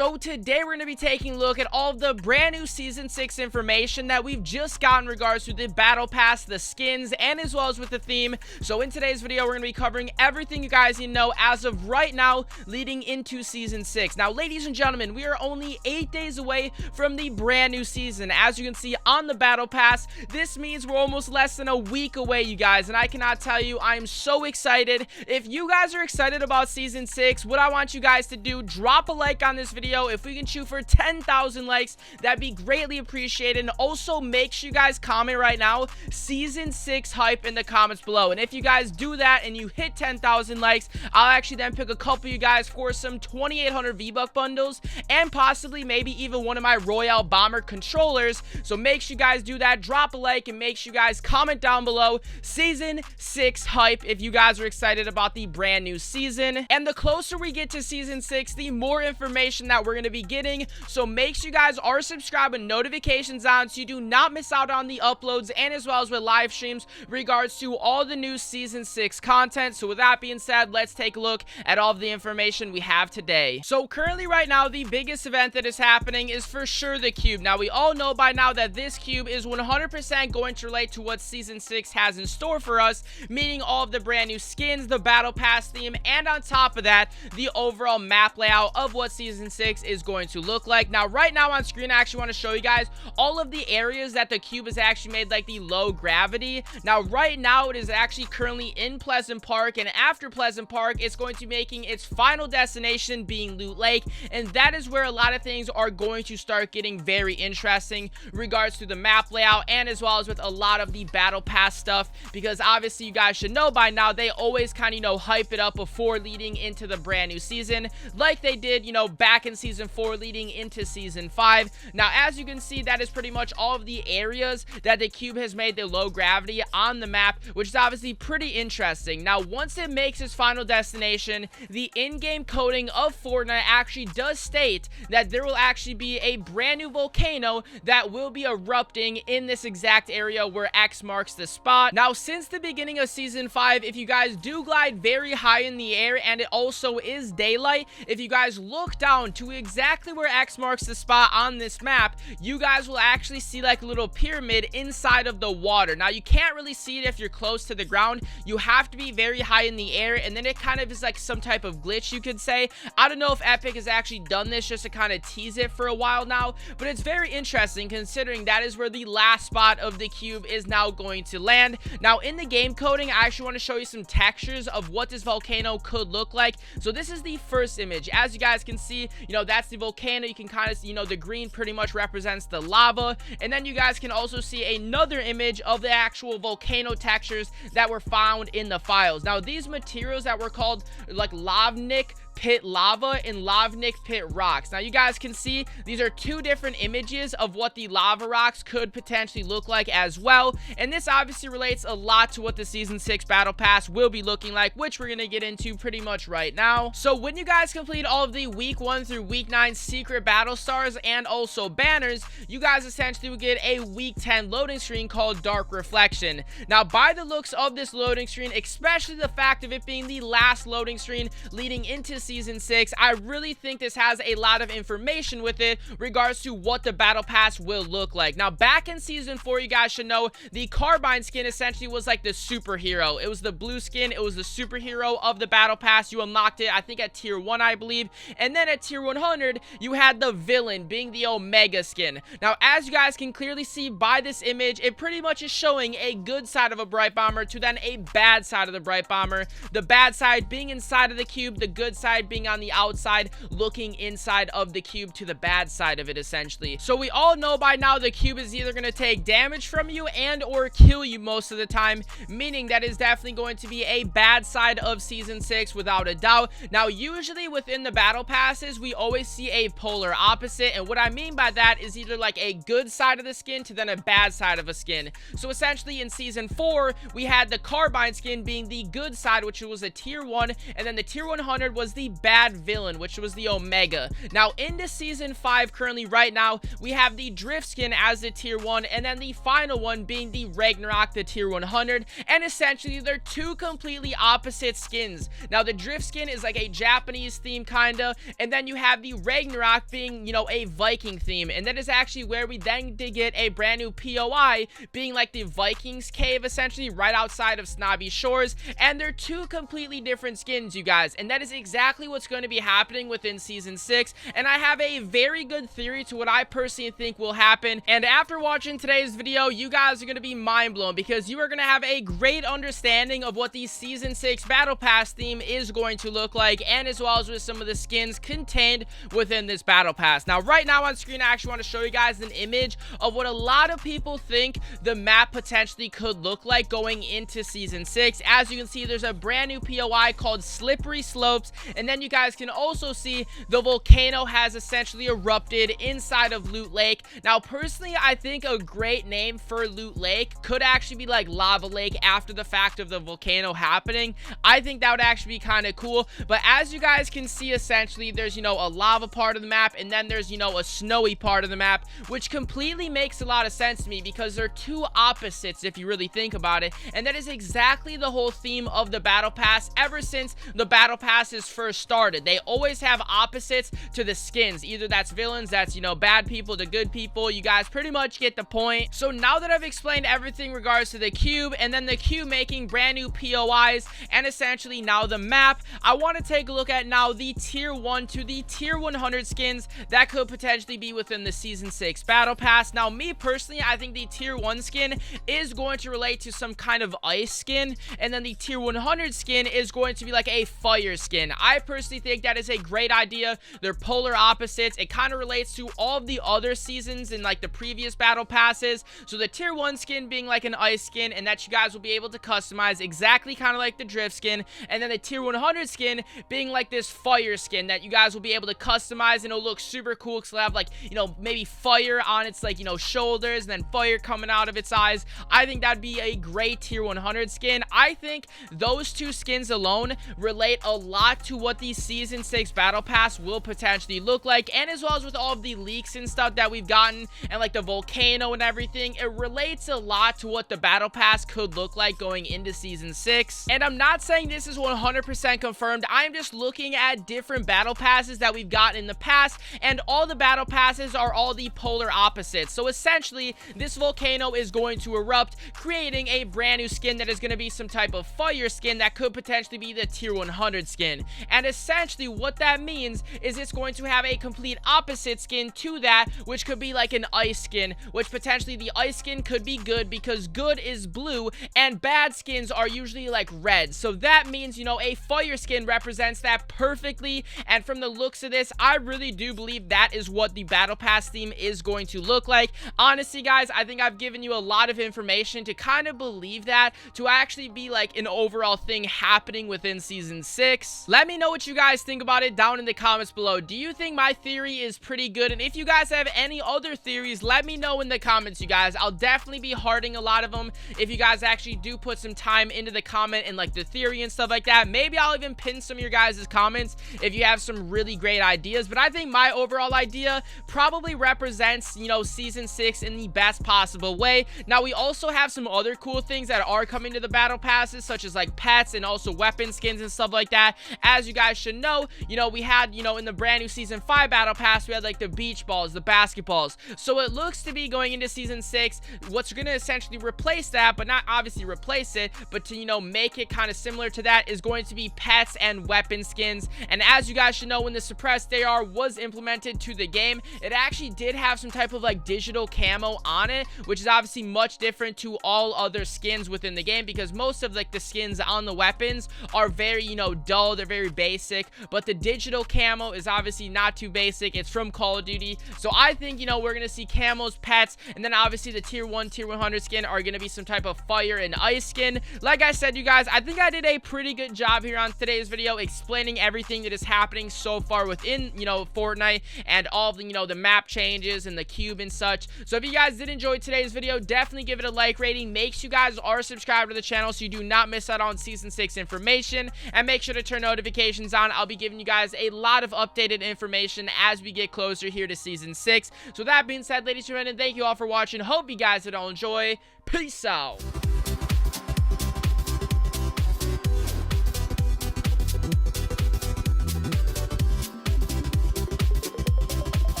So today we're going to be taking a look at all of the brand new Season 6 information that we've just got in regards to the Battle Pass, the skins, and as well as with the theme. So in today's video, we're going to be covering everything you guys need to know as of right now leading into Season 6. Now, ladies and gentlemen, we are only 8 days away from the brand new season. As you can see on the Battle Pass, this means we're almost less than a week away, you guys, and I cannot tell you, I am so excited. If you guys are excited about Season 6, what I want you guys to do, drop a like on this video. If we can shoot for 10,000 likes, that'd be greatly appreciated. And also make sure you guys comment right now Season 6 hype in the comments below. And if you guys do that and you hit 10,000 likes, I'll actually then pick a couple of you guys for some 2,800 V-Buck bundles and possibly maybe even one of my Royale bomber controllers. So make sure you guys do that, drop a like, and make sure you guys comment down below Season 6 hype if you guys are excited about the brand new season. And the closer we get to Season 6, the more information that we're going to be getting. So make sure you guys are subscribed with notifications on so you do not miss out on the uploads and as well as with live streams regards to all the new Season 6 content. So with that being said, let's take a look at all of the information we have today. So currently right now, the biggest event that is happening is for sure the cube. Now we all know by now that this cube is 100% going to relate to what Season 6 has in store for us, meaning all of the brand new skins, the Battle Pass theme, and on top of that, the overall map layout of what Season 6 is going to look like. Now right now on screen, I actually want to show you guys all of the areas that the cube has actually made like the low gravity. Now right now it is actually currently in Pleasant Park, and after Pleasant Park it's going to be making its final destination being Loot Lake, and that is where a lot of things are going to start getting very interesting regards to the map layout and as well as with a lot of the Battle Pass stuff, because obviously you guys should know by now they always kind of hype it up before leading into the brand new season like they did back in Season 4 leading into Season 5. Now as you can see, that is pretty much all of the areas that the cube has made the low gravity on the map, which is obviously pretty interesting. Now once it makes its final destination, the in-game coding of Fortnite actually does state that there will actually be a brand new volcano that will be erupting in this exact area where X marks the spot. Now since the beginning of Season 5, if you guys do glide very high in the air and it also is daylight, if you guys look down to exactly where X marks the spot on this map, you guys will actually see like a little pyramid inside of the water. Now you can't really see it if you're close to the ground. You have to be very high in the air, and then it kind of is like some type of glitch, you could say. I don't know if Epic has actually done this just to kind of tease it for a while now, but it's very interesting considering that is where the last spot of the cube is now going to land. Now in the game coding, I actually want to show you some textures of what this volcano could look like. So this is the first image. As you guys can see, that's the volcano. You can kind of see, the green pretty much represents the lava, and then you guys can also see another image of the actual volcano textures that were found in the files. Now these materials that were called like lavnik pit lava and lavnik pit rocks. Now you guys can see these are two different images of what the lava rocks could potentially look like as well, and this obviously relates a lot to what the Season 6 Battle Pass will be looking like, which we're gonna get into pretty much right now. So when you guys complete all of the week 1 through week 9 secret battle stars and also banners, you guys essentially will get a week 10 loading screen called Dark Reflection. Now by the looks of this loading screen, especially the fact of it being the last loading screen leading into Season 6, I really think this has a lot of information with it regards to what the Battle Pass will look like. Now back in Season 4, you guys should know the Carbine skin essentially was like the superhero. It was the blue skin. It was the superhero of the Battle Pass. You unlocked it, I think, at tier 1, I believe, and then at tier 100 you had the villain being the Omega skin. Now as you guys can clearly see by this image, it pretty much is showing a good side of a Bright Bomber to then a bad side of the Bright Bomber, the bad side being inside of the cube, the good side being on the outside looking inside of the cube to the bad side of it essentially. So we all know by now the cube is either going to take damage from you and or kill you most of the time, meaning that is definitely going to be a bad side of Season 6 without a doubt. Now usually within the battle passes we always see a polar opposite, and what I mean by that is either like a good side of the skin to then a bad side of a skin. So essentially in Season 4 we had the Carbine skin being the good side, which was a tier 1, and then the tier 100 was the the bad villain, which was the Omega. Now, into Season 5 currently right now, we have the Drift skin as the Tier 1, and then the final one being the Ragnarok, the Tier 100, and essentially they're two completely opposite skins. Now, the Drift skin is like a Japanese theme kinda, and then you have the Ragnarok being, you know, a Viking theme, and that is actually where we then did get a brand new POI being like the Vikings cave, essentially right outside of Snobby Shores, and they're two completely different skins, you guys, and that is exactly what's going to be happening within Season 6, and I have a very good theory to what I personally think will happen, and after watching today's video, you guys are going to be mind blown because you are going to have a great understanding of what the Season 6 Battle Pass theme is going to look like, and as well as with some of the skins contained within this Battle Pass. Now, right now on screen, I actually want to show you guys an image of what a lot of people think the map potentially could look like going into Season 6. As you can see, there's a brand new POI called Slippery Slopes, and then you guys can also see the volcano has essentially erupted inside of Loot Lake. Now, personally, I think a great name for Loot Lake could actually be like Lava Lake after the fact of the volcano happening. I think that would actually be kind of cool, but as you guys can see, essentially there's, you know, a lava part of the map, and then there's, you know, a snowy part of the map, which completely makes a lot of sense to me because they're two opposites if you really think about it, and that is exactly the whole theme of the Battle Pass ever since the Battle Passes first started. They always have opposites to the skins. Either that's villains, that's, you know, bad people to good people. You guys pretty much get the point. So now that I've explained everything in regards to the cube, and then the cube making brand new POIs, and essentially now the map, I want to take a look at now the Tier 1 to the Tier 100 skins that could potentially be within the Season 6 Battle Pass. Now, me personally, I think the Tier 1 skin is going to relate to some kind of ice skin, and then the Tier 100 skin is going to be like a fire skin. I personally think that is a great idea. They're polar opposites. It kind of relates to all of the other seasons in like the previous Battle Passes. So the Tier 1 skin being like an ice skin, and that you guys will be able to customize exactly kind of like the Drift skin, and then the Tier 100 skin being like this fire skin that you guys will be able to customize, and it'll look super cool because it'll have like, you know, maybe fire on its like, you know, shoulders, and then fire coming out of its eyes. I think that'd be a great Tier 100 skin. I think those two skins alone relate a lot to what the Season 6 Battle Pass will potentially look like, and as well as with all of the leaks and stuff that we've gotten, and like the volcano and everything, it relates a lot to what the Battle Pass could look like going into Season 6. And I'm not saying this is 100% confirmed. I'm just looking at different Battle Passes that we've gotten in the past, and all the Battle Passes are all the polar opposites. So essentially, this volcano is going to erupt, creating a brand new skin that is going to be some type of fire skin that could potentially be the Tier 100 skin. And essentially what that means is it's going to have a complete opposite skin to that, which could be like an ice skin, which potentially the ice skin could be good because good is blue and bad skins are usually like red. So that means, you know, a fire skin represents that perfectly, and from the looks of this, I really do believe that is what the Battle Pass theme is going to look like. Honestly, guys, I think I've given you a lot of information to kind of believe that to actually be like an overall thing happening within Season 6. Let me know what you guys think about it down in the comments below. Do you think my theory is pretty good? And if you guys have any other theories, let me know in the comments, you guys. I'll definitely be hearting a lot of them if you guys actually do put some time into the comment and like the theory and stuff like that. Maybe I'll even pin some of your guys' comments if you have some really great ideas, but I think my overall idea probably represents, you know, Season 6 in the best possible way. Now, we also have some other cool things that are coming to the Battle Passes, such as like pets and also weapon skins and stuff like that. As you guys should know, you know, we had, you know, in the brand new Season 5 Battle Pass, we had like the beach balls, the basketballs. So it looks to be going into Season 6, what's going to essentially replace that, but not obviously replace it, but to, you know, make it kind of similar to that, is going to be pets and weapon skins. And as you guys should know, when the suppressed AR was implemented to the game, it actually did have some type of like digital camo on it, which is obviously much different to all other skins within the game, because most of like the skins on the weapons are very, you know, dull, they're very basic, but the digital camo is obviously not too basic. It's from Call of Duty. So I think, you know, we're gonna see camos, pets, and then obviously the Tier 1, Tier 100 skin are gonna be some type of fire and ice skin. Like I said, you guys, I think I did a pretty good job here on today's video explaining everything that is happening so far within, you know, Fortnite, and all of the, you know, the map changes and the cube and such. So if you guys did enjoy today's video, definitely give it a like rating. Make sure you guys are subscribed to the channel so you do not miss out on Season 6 information, and make sure to turn notifications notifications on. I'll be giving you guys a lot of updated information as we get closer here to Season 6. So that being said, ladies and gentlemen, thank you all for watching. Hope you guys did all enjoy. Peace out.